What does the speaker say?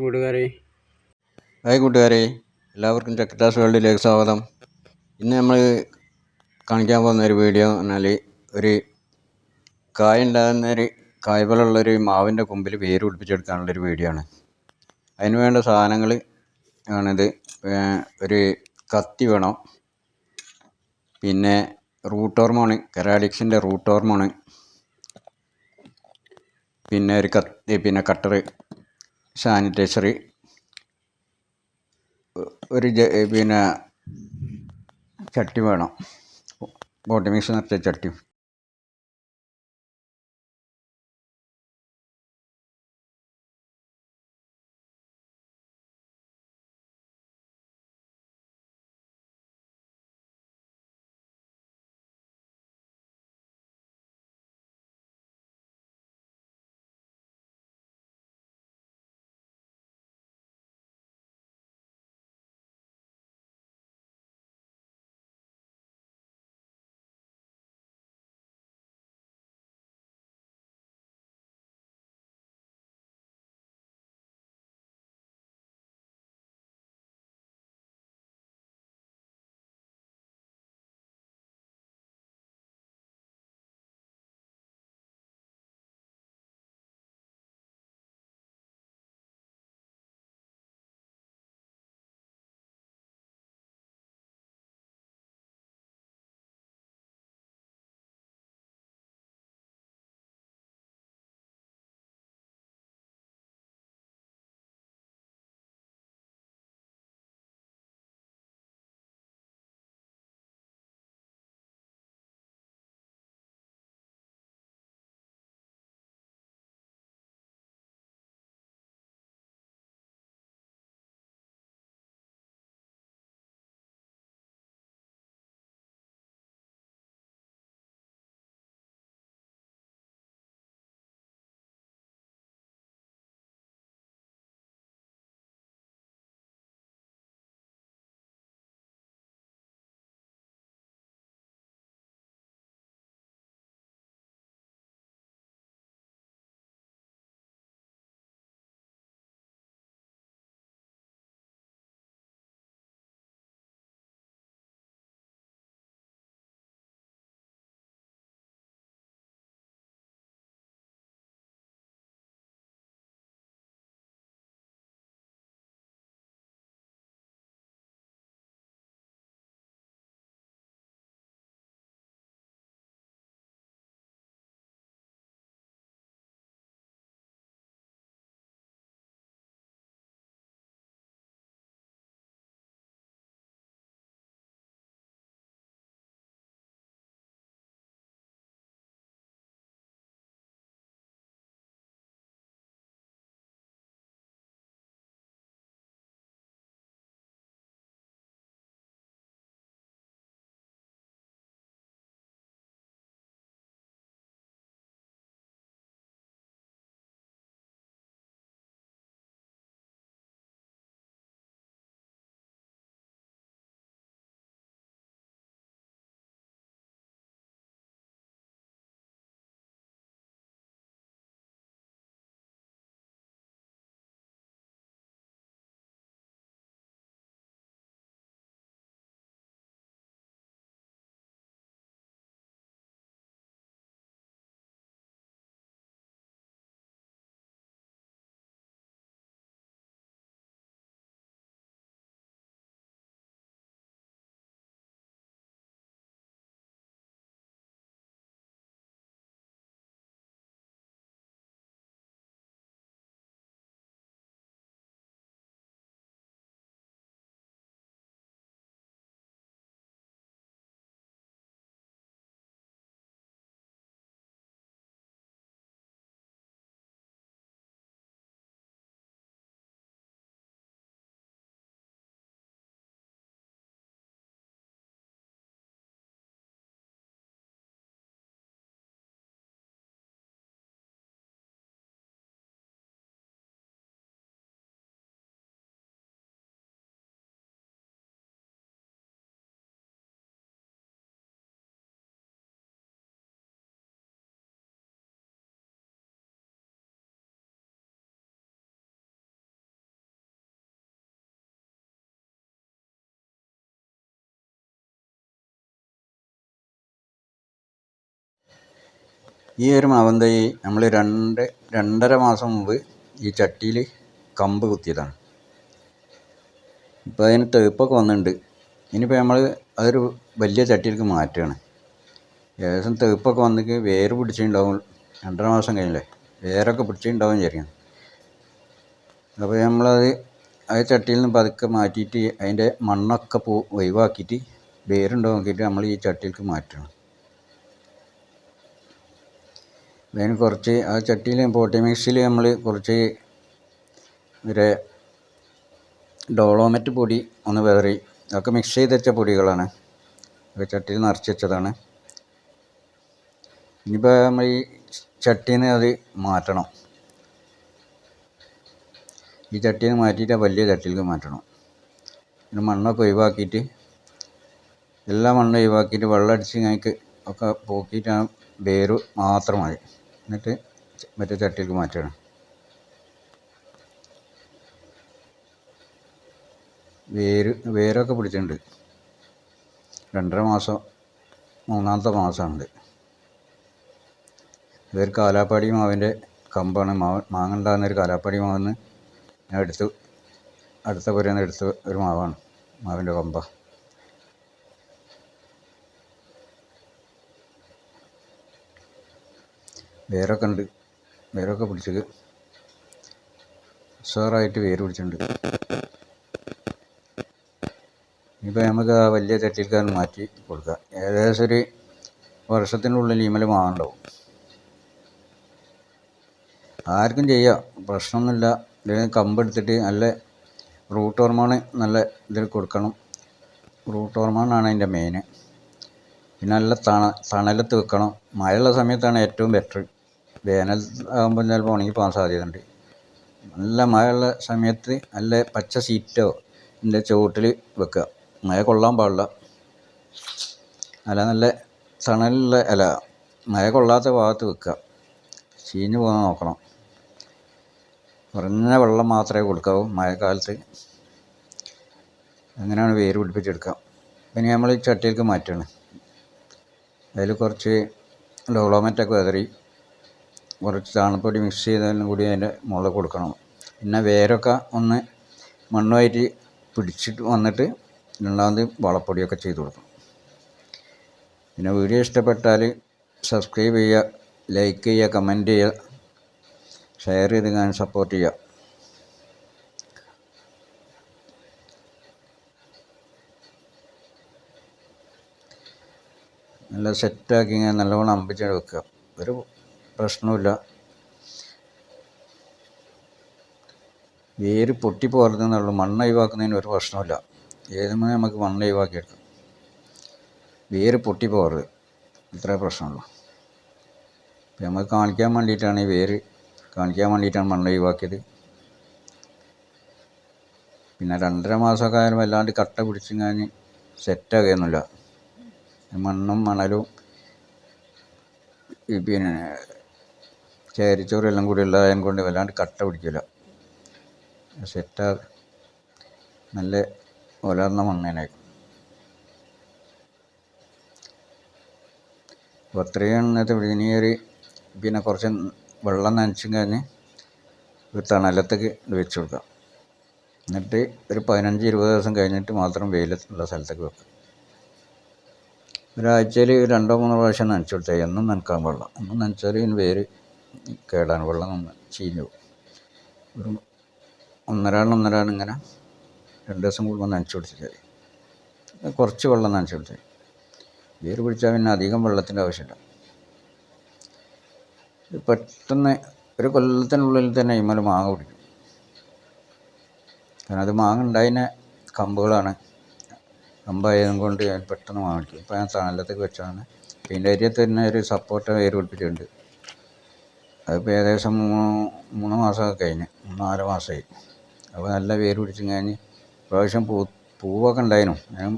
കൂട്ടുകാരെ. ഹായ് കൂട്ടുകാരെ, എല്ലാവർക്കും ചക്രാസ് വേൾഡിലേക്ക് സ്വാഗതം. ഇന്ന് നമ്മൾ കാണിക്കാൻ പോകുന്ന ഒരു വീഡിയോ പറഞ്ഞാൽ ഒരു കായ്പോലുള്ളൊരു മാവിൻ്റെ കൊമ്പിൽ വേര് പിടിപ്പിച്ചെടുക്കാനുള്ളൊരു വീഡിയോ ആണ്. അതിന് വേണ്ട സാധനങ്ങൾ ആണിത്. ഒരു കത്തി വേണം, പിന്നെ റൂട്ട് ഹോർമോണ്, കെറാഡിക്സിൻ്റെ റൂട്ട് ഹോർമോണ്, പിന്നെ ഒരു കത്തി, പിന്നെ കട്ടർ, സാനിറ്റൈസർ, പിന്നെ ചട്ടി വേണം, ബോട്ടി മിക്സ് നിറച്ച ചട്ടി. ഈ ഒരു മാവൻ തൈ നമ്മൾ രണ്ടര മാസം മുമ്പ് ഈ ചട്ടിയിൽ കമ്പ് കുത്തിയതാണ്. ഇപ്പോൾ അതിന് തേപ്പൊക്കെ വന്നിട്ടുണ്ട്. ഇനിയിപ്പോൾ നമ്മൾ അതൊരു വലിയ ചട്ടിയിലേക്ക് മാറ്റുകയാണ്. ഏകദേശം തേപ്പൊക്കെ വന്നിട്ട് വേര് പിടിച്ചിട്ടുണ്ടാവും. 2.5 മാസം കഴിഞ്ഞില്ലേ, വേരൊക്കെ പിടിച്ചിട്ടുണ്ടാവും വിചാരിക്കണം. അപ്പോൾ നമ്മളത് ആ ചട്ടിയിൽ നിന്ന് പതുക്കെ മാറ്റിയിട്ട് അതിൻ്റെ മണ്ണൊക്കെ ഒഴിവാക്കിയിട്ട് വേരുണ്ടോ നോക്കിയിട്ട് നമ്മൾ ഈ ചട്ടിയിലേക്ക് മാറ്റണം. അതിന് കുറച്ച് ആ ചട്ടിയിൽ പോട്ടി മിക്സിൽ നമ്മൾ കുറച്ച് ഒരു ഡോളോമെറ്റ് പൊടി ഒന്ന് വേറി, അതൊക്കെ മിക്സ് ചെയ്ത് വെച്ച പൊടികളാണ്. അത് ചട്ടിയിൽ നിറച്ച് വെച്ചതാണ്. ഇനിയിപ്പോൾ നമ്മൾ ഈ ചട്ടിയിൽ നിന്ന് അത് മാറ്റണം. ഈ ചട്ടിയിൽ നിന്ന് മാറ്റിയിട്ട് ആ വലിയ ചട്ടിയിലേക്ക് മാറ്റണം. പിന്നെ മണ്ണൊക്കെ ഒഴിവാക്കിയിട്ട്, എല്ലാ മണ്ണും ഒഴിവാക്കിയിട്ട് വെള്ളം അടിച്ച് ഞങ്ങൾക്ക് ഒക്കെ പോക്കിയിട്ട് ആ വേര് മാത്രം മതി. എന്നിട്ട് മറ്റേ ചട്ടിയിലേക്ക് മാറ്റണം. വേരൊക്കെ പിടിച്ചിട്ടുണ്ട്. 2.5 മാസം, 3-ാമത്തെ മാസമാണിത്. ഇതൊരു കാലാപ്പാടി മാവിൻ്റെ കമ്പാണ്. മാങ്ങ ഉണ്ടാകുന്നൊരു കാലാപ്പാടി മാവെന്ന് ഞാൻ അടുത്ത പുരയിൽ എടുത്ത ഒരു മാവാണ്, മാവിൻ്റെ കമ്പ. വേരൊക്കെ ഉണ്ട്, വേരൊക്കെ പിടിച്ചത് ഉഷാറായിട്ട് വേര് പിടിച്ചിട്ടുണ്ട്. ഇപ്പോൾ നമുക്ക് ആ വലിയ ചട്ടിയിൽക്കാൻ മാറ്റി കൊടുക്കുക. ഏകദേശം ഒരു വർഷത്തിനുള്ളിൽ ഈമൽ മാവുണ്ടാവും. ആർക്കും ചെയ്യാം, പ്രശ്നമൊന്നുമില്ല. ഇതിന് കമ്പെടുത്തിട്ട് നല്ല റൂട്ട് ഹോർമോൺ നല്ല ഇതിൽ കൊടുക്കണം. റൂട്ട് ഹോർമോണാണ് അതിൻ്റെ മെയിൻ. പിന്നെ നല്ല തണലത്ത് വെക്കണം. മഴയുള്ള സമയത്താണ് ഏറ്റവും ബെറ്റർ. വേനൽ ആകുമ്പോൾ ചിലപ്പോൾ ഉണങ്ങി പോകാൻ സാധ്യതയുണ്ട്. നല്ല മഴയുള്ള സമയത്ത് നല്ല പച്ച ഷീറ്റോ ഇതിൻ്റെ ചുവട്ടിൽ വെക്കുക. മഴ കൊള്ളാൻ പാടില്ല. നല്ല തണലുള്ള മഴ കൊള്ളാത്ത ഭാഗത്ത് വെക്കുക. ചീഞ്ഞ് പോകുന്ന നോക്കണം. കുറഞ്ഞ വെള്ളം മാത്രമേ കൊടുക്കാവൂ മഴക്കാലത്ത്. അങ്ങനെയാണ് വേര് പിടിപ്പിച്ചെടുക്കുക. പിന്നെ നമ്മൾ ഈ ചട്ടിയിലേക്ക് മാറ്റുകയാണ്. അതിൽ കുറച്ച് ഡോളോമെറ്റൊക്കെ വിതറി കുറച്ച് ചാണകപ്പൊടി മിക്സ് ചെയ്തതിനും കൂടി അതിൻ്റെ മുകളിൽ കൊടുക്കണം. പിന്നെ വേരൊക്കെ ഒന്ന് മണ്ണുമായിട്ട് പിടിച്ചിട്ട് വന്നിട്ട് രണ്ടാമത് വളപ്പൊടിയൊക്കെ ചെയ്ത് കൊടുക്കണം. പിന്നെ വീഡിയോ ഇഷ്ടപ്പെട്ടാൽ സബ്സ്ക്രൈബ് ചെയ്യുക, ലൈക്ക് ചെയ്യുക, കമൻറ്റ് ചെയ്യുക, ഷെയർ ചെയ്ത് ഞാൻ സപ്പോർട്ട് ചെയ്യുക. നല്ല സെറ്റാക്കി ഇങ്ങനെ നല്ലവണ്ണം അമ്പിച്ച് വെക്കുക. ഒരു പ്രശ്നവുമില്ല. വേര് പൊട്ടിപ്പോകരുതെന്നുള്ളൂ. മണ്ണ് ഒഴിവാക്കുന്നതിന് ഒരു പ്രശ്നമില്ല. ഏതുമേ നമുക്ക് മണ്ണ് ഒഴിവാക്കിയെടുക്കാം. വേര് പൊട്ടിപ്പോകരുത്, ഇത്രേ പ്രശ്നമുള്ളൂ. ഇപ്പം നമുക്ക് കാണിക്കാൻ വേണ്ടിയിട്ടാണ് ഈ വേര് കാണിക്കാൻ വേണ്ടിയിട്ടാണ് മണ്ണ് ഒഴിവാക്കിയത്. പിന്നെ 2.5 മാസമൊക്കെ ആയാലും വല്ലാണ്ട് കട്ട പിടിച്ച് കഴിഞ്ഞ് സെറ്റാകുകയൊന്നുമില്ല. മണ്ണും മണലും പിന്നെ ചേരിച്ചോറും എല്ലാം കൂടി ഉള്ളതായത് കൊണ്ട് വല്ലാണ്ട് കട്ട പിടിക്കില്ല. നല്ല വളർന്ന മണ്ണേനായിരിക്കും. അപ്പോൾ അത്രയും ഇന്നത്തെ ഇനിയൊരു പിന്നെ കുറച്ച് വെള്ളം നനച്ചും കഴിഞ്ഞ് ഒരു തണലത്തേക്ക് വെച്ച് കൊടുക്കാം. എന്നിട്ട് ഒരു 15-20 ദിവസം കഴിഞ്ഞിട്ട് മാത്രം വെയിലുള്ള സ്ഥലത്തേക്ക് വെക്കാം. ഒരാഴ്ചയിൽ 2-3 പ്രാവശ്യം നനച്ചു കൊടുത്താൽ എന്നും നനക്കാൻ പാടില്ല. എന്നും നനച്ചാൽ ഇതിന് വേര് കേടാണ്, വെള്ളം ചീഞ്ഞു പോകും. ഒരു ഒന്നരാടം ഇങ്ങനെ 2 ദിവസം കൂടുമ്പോൾ നനച്ചു കൊടുത്താൽ മതി. കുറച്ച് വെള്ളം നനച്ചു കൊടുത്താൽ വേര് പിടിച്ചാൽ പിന്നെ അധികം വെള്ളത്തിൻ്റെ ആവശ്യമില്ല. പെട്ടെന്ന് ഒരു കൊല്ലത്തിനുള്ളിൽ തന്നെ ഇമ്മൽ മാങ്ങ പിടിക്കും. കാരണം അത് മാങ്ങ ഉണ്ടായതിന് കമ്പുകളാണ്. കമ്പായതും കൊണ്ട് ഞാൻ പെട്ടെന്ന് മാങ്ങ പിടിക്കും. ഇപ്പോൾ ഞാൻ തണലത്തേക്ക് വെച്ചാണ്. ഇതിൻ്റെ അരിയത്ത് തന്നെ ഒരു സപ്പോർട്ട വേര് പിടിപ്പിച്ചിട്ടുണ്ട്. അതിപ്പോൾ ഏകദേശം 3 മാസമൊക്കെ കഴിഞ്ഞ്, 4 മാസമായി. അപ്പോൾ നല്ല വേര് പിടിച്ചും കഴിഞ്ഞ് പ്രാവശ്യം പൂവൊക്കെ ഉണ്ടായിരുന്നു. ഞാൻ